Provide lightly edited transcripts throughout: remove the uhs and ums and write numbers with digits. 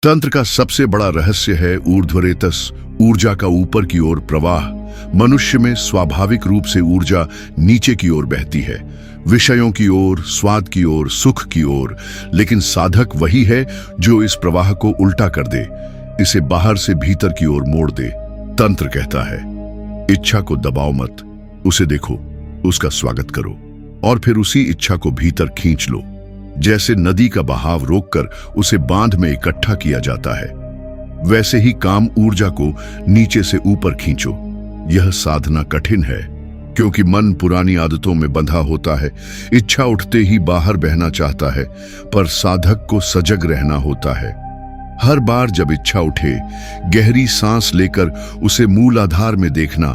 तंत्र का सबसे बड़ा रहस्य है ऊर्ध्वरेतस, ऊर्जा का ऊपर की ओर प्रवाह। मनुष्य में स्वाभाविक रूप से ऊर्जा नीचे की ओर बहती है, विषयों की ओर, स्वाद की ओर, सुख की ओर। लेकिन साधक वही है जो इस प्रवाह को उल्टा कर दे, इसे बाहर से भीतर की ओर मोड़ दे। तंत्र कहता है, इच्छा को दबाओ मत, उसे देखो, उसका स्वागत करो और फिर उसी इच्छा को भीतर खींच लो। जैसे नदी का बहाव रोककर उसे बांध में इकट्ठा किया जाता है, वैसे ही काम ऊर्जा को नीचे से ऊपर खींचो। यह साधना कठिन है क्योंकि मन पुरानी आदतों में बंधा होता है। इच्छा उठते ही बाहर बहना चाहता है, पर साधक को सजग रहना होता है। हर बार जब इच्छा उठे, गहरी सांस लेकर उसे मूल आधार में देखना,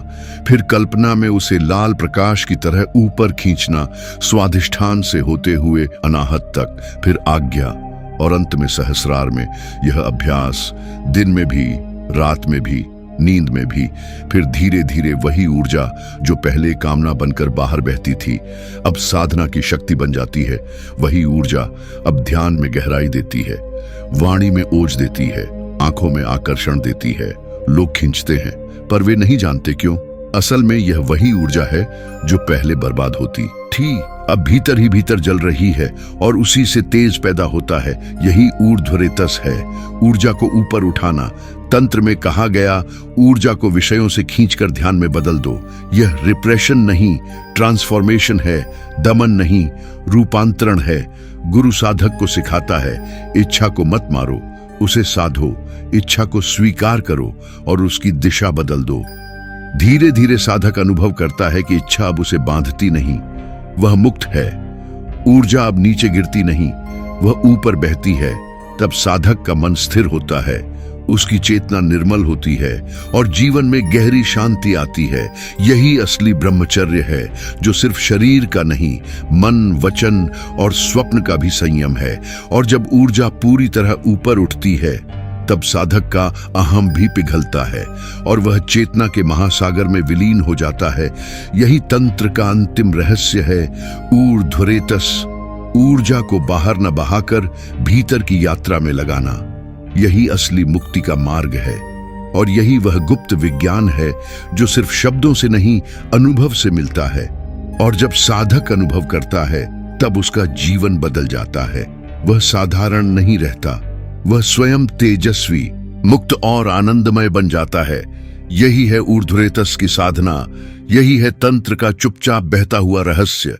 फिर कल्पना में उसे लाल प्रकाश की तरह ऊपर खींचना, स्वाधिष्ठान से होते हुए अनाहत तक, फिर आज्ञा और अंत में सहस्रार में। यह अभ्यास दिन में भी, रात में भी, नींद में भी। फिर धीरे धीरे वही ऊर्जा जो पहले कामना बनकर बाहर बहती थी, अब साधना की शक्ति बन जाती है। वही ऊर्जा अब ध्यान में गहराई देती है, वाणी में ओज देती है, आंखों में आकर्षण देती है। लोग खींचते हैं पर वे नहीं जानते क्यों। असल में यह वही ऊर्जा है जो पहले बर्बाद होती थी, अब भीतर ही भीतर जल रही है और उसी से तेज पैदा होता है। यही ऊर्ध्वरेतस है, ऊर्जा को ऊपर उठाना। तंत्र में कहा गया, ऊर्जा को विषयों से खींचकर ध्यान में बदल दो। यह रिप्रेशन नहीं, ट्रांसफॉर्मेशन है, दमन नहीं, रूपांतरण है। गुरु साधक को सिखाता है, इच्छा को मत मारो, उसे साधो, इच्छा को स्वीकार करो और उसकी दिशा बदल दो। धीरे धीरे साधक अनुभव करता है कि इच्छा अब उसे बांधती नहीं, वह मुक्त है। ऊर्जा अब नीचे गिरती नहीं, वह ऊपर बहती है। तब साधक का मन स्थिर होता है, उसकी चेतना निर्मल होती है और जीवन में गहरी शांति आती है। यही असली ब्रह्मचर्य है, जो सिर्फ शरीर का नहीं, मन, वचन और स्वप्न का भी संयम है। और जब ऊर्जा पूरी तरह ऊपर उठती है, तब साधक का अहम भी पिघलता है और वह चेतना के महासागर में विलीन हो जाता है। यही तंत्र का अंतिम रहस्य है, ऊर्ध्वरेतस, ऊर्जा को बाहर न बहाकर भीतर की यात्रा में लगाना। यही असली मुक्ति का मार्ग है और यही वह गुप्त विज्ञान है जो सिर्फ शब्दों से नहीं, अनुभव से मिलता है। और जब साधक अनुभव करता है, तब उसका जीवन बदल जाता है। वह साधारण नहीं रहता, वह स्वयं तेजस्वी, मुक्त और आनंदमय बन जाता है। यही है ऊर्ध्वरेतस की साधना, यही है तंत्र का चुपचाप बहता हुआ रहस्य।